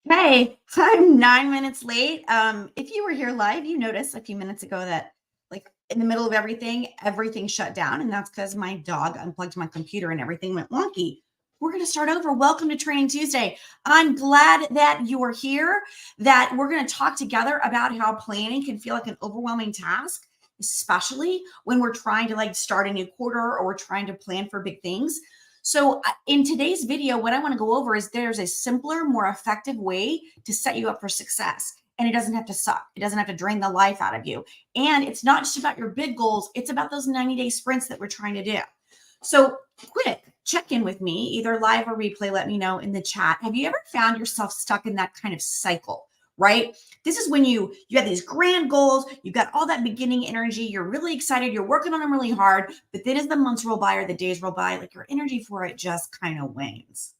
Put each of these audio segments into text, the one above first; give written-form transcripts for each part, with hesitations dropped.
Hey, I'm 9 minutes late. If you were here live, you noticed a few minutes ago that, like, in the middle of everything shut down, and that's because my dog unplugged my computer and everything went wonky. We're going to start over. Welcome to Training Tuesday. I'm glad that you are here, that we're going to talk together about how planning can feel like an overwhelming task, especially when we're trying to start a new quarter or we're trying to plan for big things. So, in today's video, what I want to go over is there's a simpler, more effective way to set you up for success. And it doesn't have to suck. It doesn't have to drain the life out of you. And it's not just about your big goals, it's about those 90-day sprints that we're trying to do. So, quick check in with me, either live or replay. Let me know in the chat. Have you ever found yourself stuck in that kind of cycle? Right? This is when you have these grand goals, you've got all that beginning energy, you're really excited, you're working on them really hard, but then as the months roll by or the days roll by, like your energy for it just kind of wanes,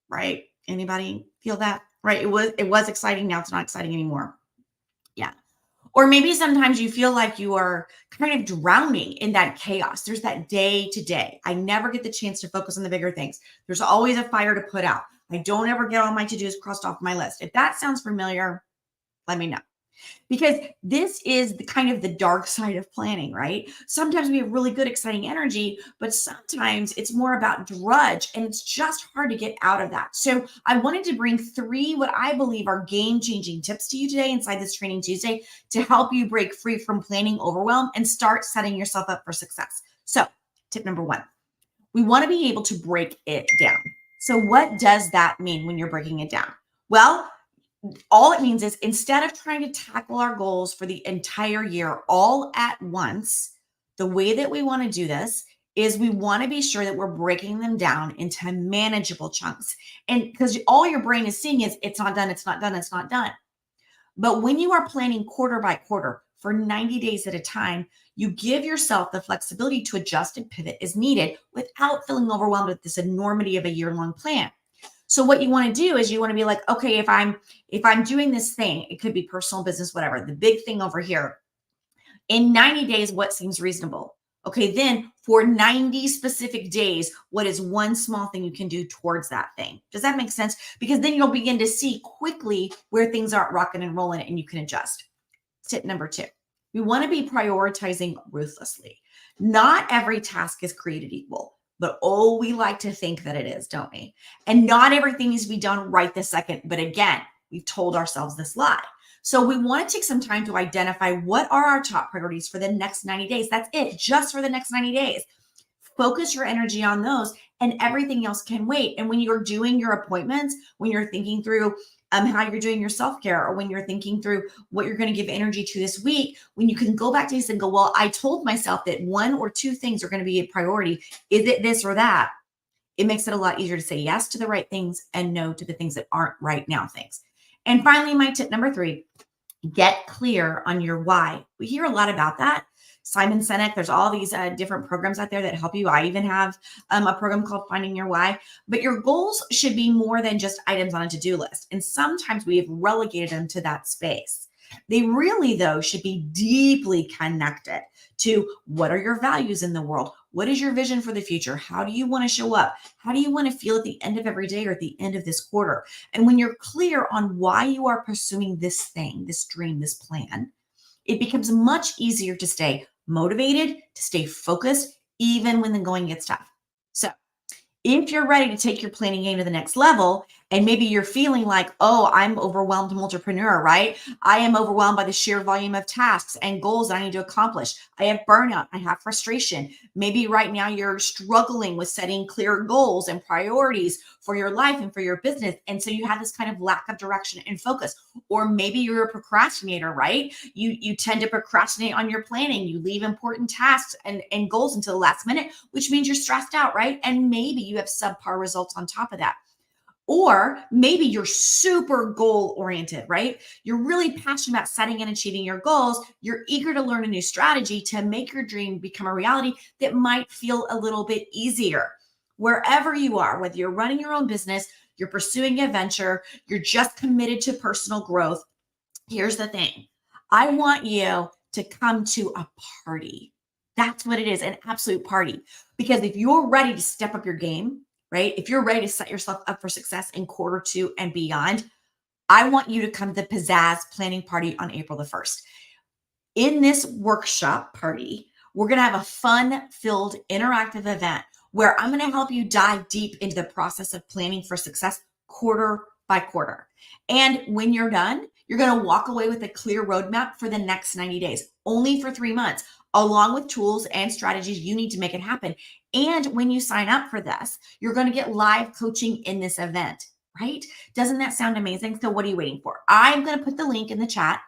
right? Anybody feel that? Right? It was exciting, now it's not exciting anymore. Yeah. Or maybe sometimes you feel like you are kind of drowning in that chaos. There's that day to day. I never get the chance to focus on the bigger things. There's always a fire to put out. I don't ever get all my to-dos crossed off my list. If that sounds familiar, let me know. Because this is the kind of the dark side of planning, right? Sometimes we have really good, exciting energy, but sometimes it's more about drudge and it's just hard to get out of that. So I wanted to bring three, what I believe are game changing tips to you today inside this Training Tuesday to help you break free from planning overwhelm and start setting yourself up for success. So tip number one, we want to be able to break it down. So what does that mean when you're breaking it down? Well, all it means is instead of trying to tackle our goals for the entire year all at once, the way that we want to do this is we want to be sure that we're breaking them down into manageable chunks. And because all your brain is seeing is it's not done, it's not done, it's not done. But when you are planning quarter by quarter for 90 days at a time, you give yourself the flexibility to adjust and pivot as needed without feeling overwhelmed with this enormity of a year-long plan. So what you want to do is you want to be like, okay, if I'm doing this thing, it could be personal, business, whatever, the big thing over here, in 90 days, what seems reasonable? Okay, then for 90 specific days, what is one small thing you can do towards that thing? Does that make sense? Because then you'll begin to see quickly where things aren't rocking and rolling and you can adjust. Tip number two, we want to be prioritizing ruthlessly. Not every task is created equal, but oh, we like to think that it is, don't we? And not everything needs to be done right this second. But again, we've told ourselves this lie. So we want to take some time to identify what are our top priorities for the next 90 days. That's it, just for the next 90 days. Focus your energy on those and everything else can wait. And when you're doing your appointments, when you're thinking through how you're doing your self-care, or when you're thinking through what you're going to give energy to this week, when you can go back to this and go, well, I told myself that one or two things are going to be a priority. Is it this or that? It makes it a lot easier to say yes to the right things and no to the things that aren't right now things. And finally, my tip number three, get clear on your why. We hear a lot about that. Simon Sinek, there's all these different programs out there that help you. I even have a program called Finding Your Why. But your goals should be more than just items on a to-do list. And sometimes we have relegated them to that space. They really, though, should be deeply connected to what are your values in the world? What is your vision for the future? How do you want to show up? How do you want to feel at the end of every day or at the end of this quarter? And when you're clear on why you are pursuing this thing, this dream, this plan, it becomes much easier to stay motivated, to stay focused, even when the going gets tough. So if you're ready to take your planning game to the next level, and maybe you're feeling like, oh, I'm overwhelmed entrepreneur, right? I am overwhelmed by the sheer volume of tasks and goals that I need to accomplish. I have burnout. I have frustration. Maybe right now you're struggling with setting clear goals and priorities for your life and for your business. And so you have this kind of lack of direction and focus. Or maybe you're a procrastinator, right? You tend to procrastinate on your planning. You leave important tasks and goals until the last minute, which means you're stressed out, right? And maybe you have subpar results on top of that. Or maybe you're super goal oriented, right? You're really passionate about setting and achieving your goals. You're eager to learn a new strategy to make your dream become a reality that might feel a little bit easier. Wherever you are, whether you're running your own business, you're pursuing a venture, you're just committed to personal growth, here's the thing. I want you to come to a party. That's what it is, an absolute party. Because if you're ready to step up your game, right? If you're ready to set yourself up for success in quarter two and beyond, I want you to come to the Pizazz Planning Party on April the 1st. In this workshop party, we're going to have a fun-filled interactive event where I'm going to help you dive deep into the process of planning for success quarter by quarter. And when you're done, you're going to walk away with a clear roadmap for the next 90 days, only for 3 months, along with tools and strategies you need to make it happen. And when you sign up for this, you're going to get live coaching in this event, right? Doesn't that sound amazing? So what are you waiting for? I'm going to put the link in the chat.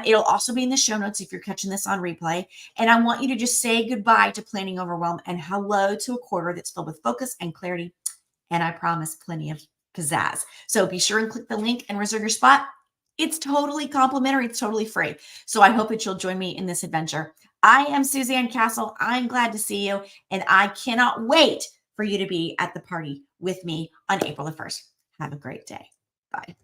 It'll also be in the show notes if you're catching this on replay. And I want you to just say goodbye to planning overwhelm and hello to a quarter that's filled with focus and clarity. And I promise plenty of pizzazz. So be sure and click the link and reserve your spot. It's totally complimentary. It's totally free. So I hope that you'll join me in this adventure. I am Suzanne Castle. I'm glad to see you. And I cannot wait for you to be at the party with me on April the 1st. Have a great day. Bye.